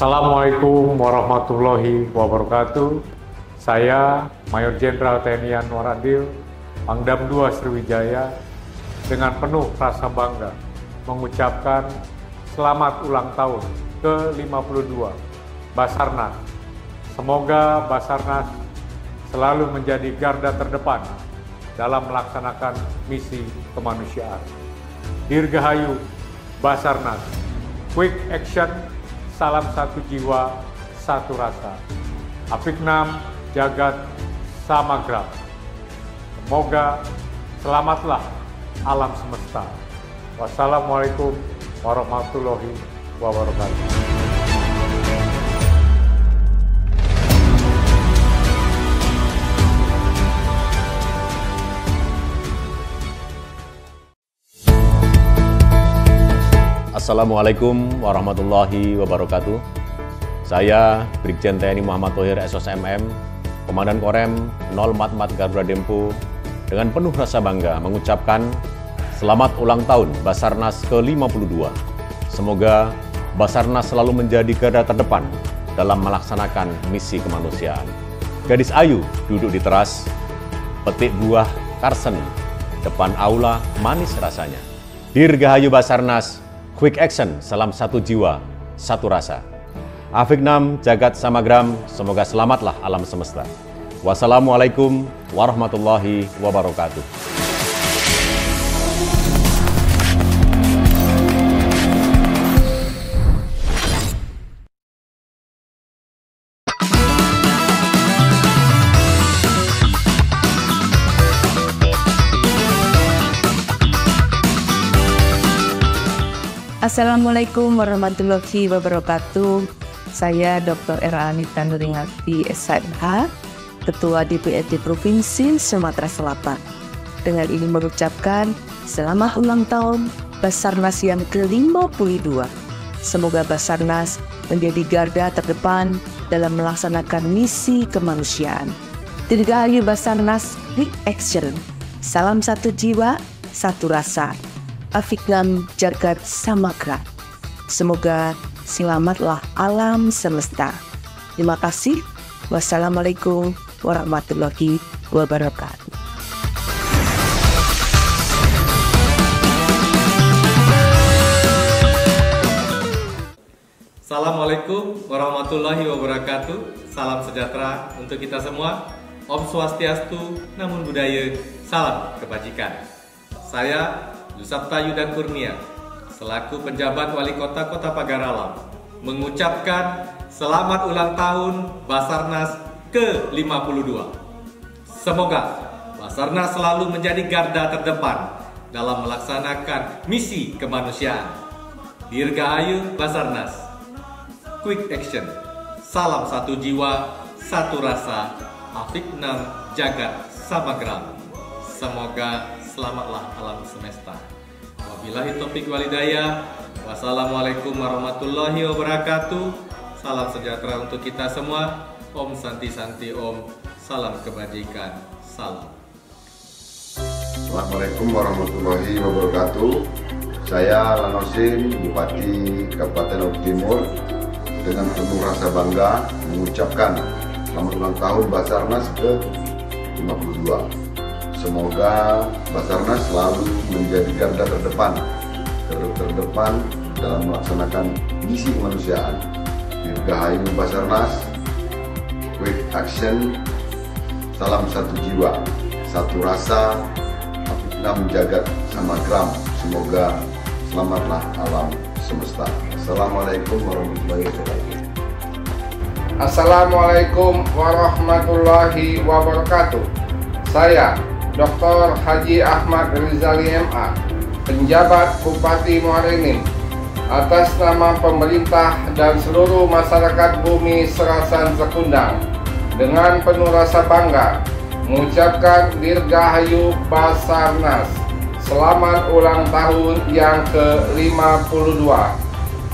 Assalamualaikum warahmatullahi wabarakatuh. Saya Mayor Jenderal TNI Anwar Adil, Pangdam II Sriwijaya, dengan penuh rasa bangga mengucapkan selamat ulang tahun ke-52 Basarnas. Semoga Basarnas selalu menjadi garda terdepan dalam melaksanakan misi kemanusiaan. Dirgahayu Basarnas, quick action, salam satu jiwa, satu rasa. Afiknam Jagat Samagram. Semoga selamatlah alam semesta. Wassalamualaikum warahmatullahi wabarakatuh. Assalamualaikum warahmatullahi wabarakatuh. Saya Brigjen TNI Muhammad Thohir SOSMM, Komandan Korem 044 Garuda Dempo, dengan penuh rasa bangga mengucapkan selamat ulang tahun Basarnas ke-52. Semoga Basarnas selalu menjadi garda terdepan dalam melaksanakan misi kemanusiaan. Gadis ayu duduk di teras, petik buah karsen, depan aula manis rasanya. Dirgahayu Basarnas, quick action, salam satu jiwa, satu rasa. Afiknam Jagat Samagram, semoga selamatlah alam semesta. Wassalamualaikum warahmatullahi wabarakatuh. Assalamualaikum warahmatullahi wabarakatuh. Saya Dr. Era Anita Nuringati, SHMH, Ketua DPRD Provinsi Sumatera Selatan. Dengan ini mengucapkan selamat ulang tahun Basarnas yang ke-52. Semoga Basarnas menjadi garda terdepan dalam melaksanakan misi kemanusiaan. Dirgahayu Basarnas, quick action, salam satu jiwa, satu rasa. Afiknam Jagat Samagram. Semoga selamatlah alam semesta. Terima kasih. Wassalamualaikum warahmatullahi wabarakatuh. Assalamualaikum warahmatullahi wabarakatuh. Salam sejahtera untuk kita semua. Om Swastiastu, Namo Buddhaya, salam kebajikan. Saya Yusapta Yudan Kurnia, selaku penjabat Wali Kota Kota Pagar Alam, mengucapkan selamat ulang tahun Basarnas ke-52. Semoga Basarnas selalu menjadi garda terdepan dalam melaksanakan misi kemanusiaan. Dirgahayu Basarnas, quick action, salam satu jiwa, satu rasa. Afiknam Jagat Samagram. Semoga selamatlah alam semesta. Wabillahi taufiq walhidayah. Wassalamualaikum warahmatullahi wabarakatuh. Salam sejahtera untuk kita semua. Om Santi Santi Om. Salam kebajikan. Salam. Assalamualaikum warahmatullahi wabarakatuh. Saya Lanosin, Bupati Kabupaten Lombok Timur, dengan penuh rasa bangga mengucapkan selamat ulang tahun Basarnas ke-52. Semoga Basarnas selalu menjadi garda terdepan dalam melaksanakan misi kemanusiaan. Dirgahayu Basarnas, quick action, salam satu jiwa, satu rasa. Afiknam Jagat Samagram. Semoga selamatlah alam semesta. Assalamualaikum warahmatullahi wabarakatuh. Assalamualaikum warahmatullahi wabarakatuh. Saya Dr. Haji Ahmad Rizali MA, penjabat Bupati Muara Enim, atas nama pemerintah dan seluruh masyarakat bumi Serasan Sekundang, dengan penuh rasa bangga mengucapkan Dirgahayu Basarnas, selamat ulang tahun yang ke-52.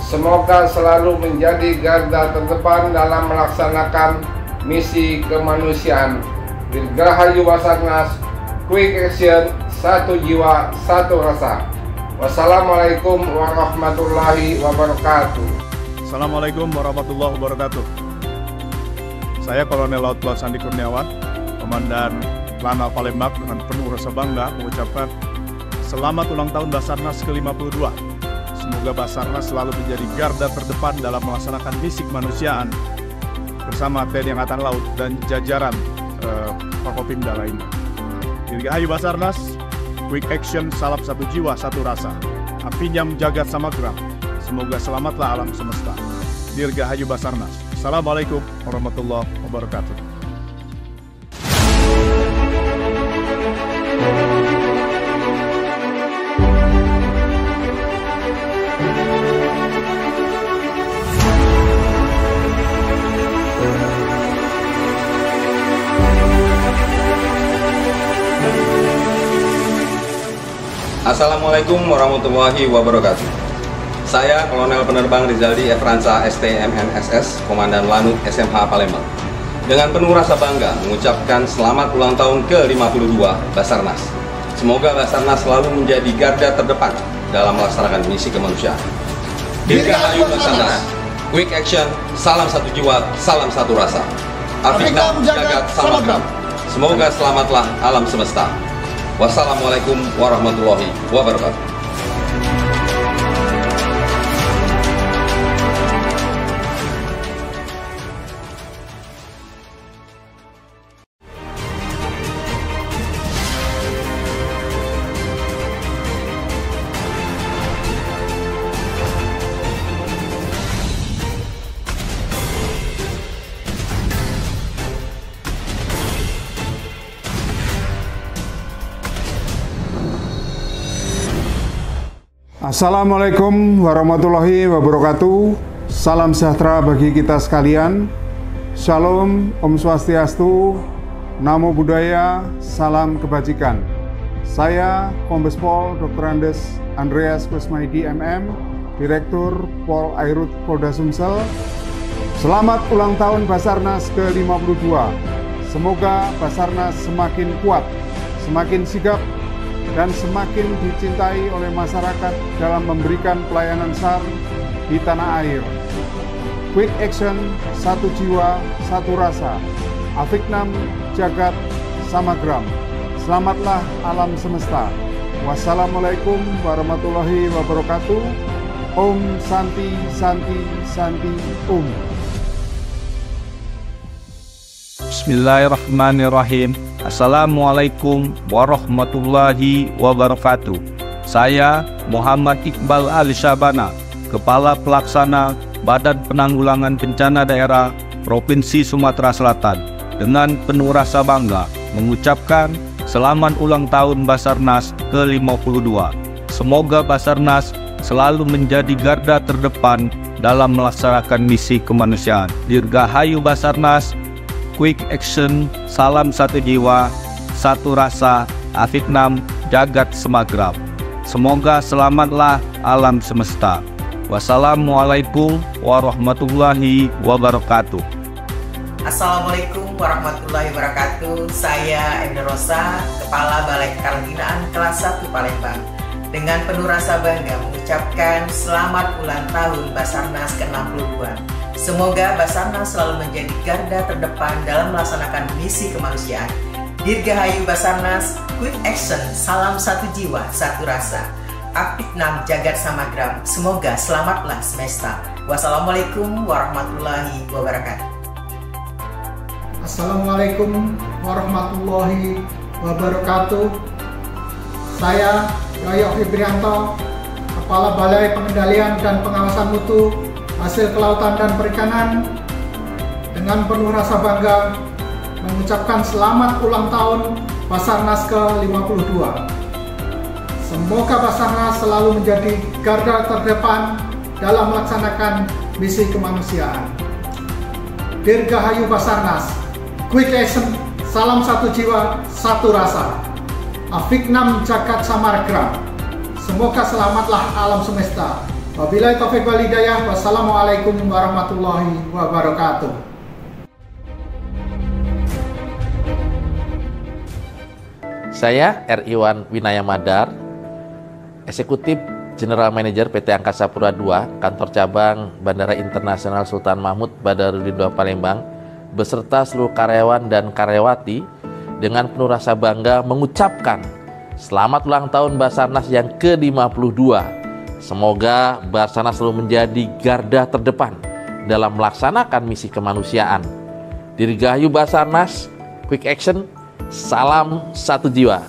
Semoga selalu menjadi garda terdepan dalam melaksanakan misi kemanusiaan. Dirgahayu Basarnas, quick action, satu jiwa, satu rasa. Wassalamualaikum warahmatullahi wabarakatuh. Assalamualaikum warahmatullahi wabarakatuh. Saya Kolonel Laut Laut Sandi Kurniawan, Komandan Lanal Palembang, dengan penuh rasa bangga mengucapkan selamat ulang tahun Basarnas ke-52. Semoga Basarnas selalu menjadi garda terdepan dalam melaksanakan misi kemanusiaan bersama TNI Angkatan Laut dan jajaran Forkopimda lainnya. Dirgahayu Basarnas, quick action, salam satu jiwa, satu rasa. Apinya jagat samagram, semoga selamatlah alam semesta. Dirgahayu Basarnas. Assalamualaikum warahmatullahi wabarakatuh. Assalamualaikum warahmatullahi wabarakatuh. Saya Kolonel Penerbang Rizaldi Efransa STMNSS, Komandan Lanut SMH Palembang. Dengan penuh rasa bangga mengucapkan selamat ulang tahun ke-52 Basarnas. Semoga Basarnas selalu menjadi garda terdepan dalam melaksanakan misi kemanusiaan. Dirgahayu Basarnas, quick action, salam satu jiwa, salam satu rasa. Afiknam jagat samagram, semoga selamatlah alam semesta. Wassalamualaikum warahmatullahi wabarakatuh. Assalamualaikum warahmatullahi wabarakatuh. Salam sejahtera bagi kita sekalian. Shalom, Om Swastiastu, Namo Buddhaya, salam kebajikan. Saya Kombes Pol Dr. Andes Andreas Kusmaidi MM, Direktur Pol Airut Polda Sumsel. Selamat ulang tahun Basarnas ke-52. Semoga Basarnas semakin kuat, semakin sigap, dan semakin dicintai oleh masyarakat dalam memberikan pelayanan SAR di tanah air. Quick action, satu jiwa, satu rasa. Afiknam jagat samagram. Selamatlah alam semesta. Wassalamualaikum warahmatullahi wabarakatuh. Om Santi Santi Santi Om. Bismillahirrahmanirrahim. Assalamualaikum warahmatullahi wabarakatuh. Saya Muhammad Iqbal Ali Syabana, Kepala Pelaksana Badan Penanggulangan Bencana Daerah Provinsi Sumatera Selatan, dengan penuh rasa bangga mengucapkan selamat ulang tahun Basarnas ke-52. Semoga Basarnas selalu menjadi garda terdepan dalam melaksanakan misi kemanusiaan. Dirgahayu Basarnas, quick action, salam satu jiwa, satu rasa, afiknam jagat samagram. Semoga selamatlah alam semesta. Wassalamualaikum warahmatullahi wabarakatuh. Assalamualaikum warahmatullahi wabarakatuh. Saya Enda Rosa, Kepala Balai Kekarantinaan Kelas 1 Palembang, dengan penuh rasa bangga mengucapkan selamat ulang tahun Basarnas ke-62. Semoga Basarnas selalu menjadi garda terdepan dalam melaksanakan misi kemanusiaan. Dirgahayu Basarnas, quick action, salam satu jiwa, satu rasa. Afiknam jagat samagram, semoga selamatlah semesta. Wassalamualaikum warahmatullahi wabarakatuh. Assalamualaikum warahmatullahi wabarakatuh. Saya Yoyo Fibrianto, Kepala Balai Pengendalian dan Pengawasan Mutu Hasil Kelautan dan Perikanan, dengan penuh rasa bangga mengucapkan selamat ulang tahun Basarnas ke-52. Semoga Basarnas selalu menjadi garda terdepan dalam melaksanakan misi kemanusiaan. Dirgahayu Basarnas, quick action, salam satu jiwa, satu rasa. Afiknam jagat samagram. Semoga selamatlah alam semesta. Wabillahi taufiq wal hidayah. Wassalamualaikum warahmatullahi wabarakatuh. Saya R. Iwan Winaya Madar, Eksekutif General Manager PT Angkasa Pura II, Kantor Cabang Bandara Internasional Sultan Mahmud Badarudin II Palembang, beserta seluruh karyawan dan karyawati dengan penuh rasa bangga mengucapkan selamat ulang tahun Basarnas yang ke-52. Semoga Basarnas selalu menjadi garda terdepan dalam melaksanakan misi kemanusiaan. Dirgahayu Basarnas, quick action, salam satu jiwa,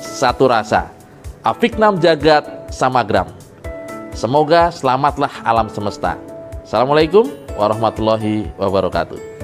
satu rasa. Afiknam Jagat Samagram. Semoga selamatlah alam semesta. Assalamualaikum warahmatullahi wabarakatuh.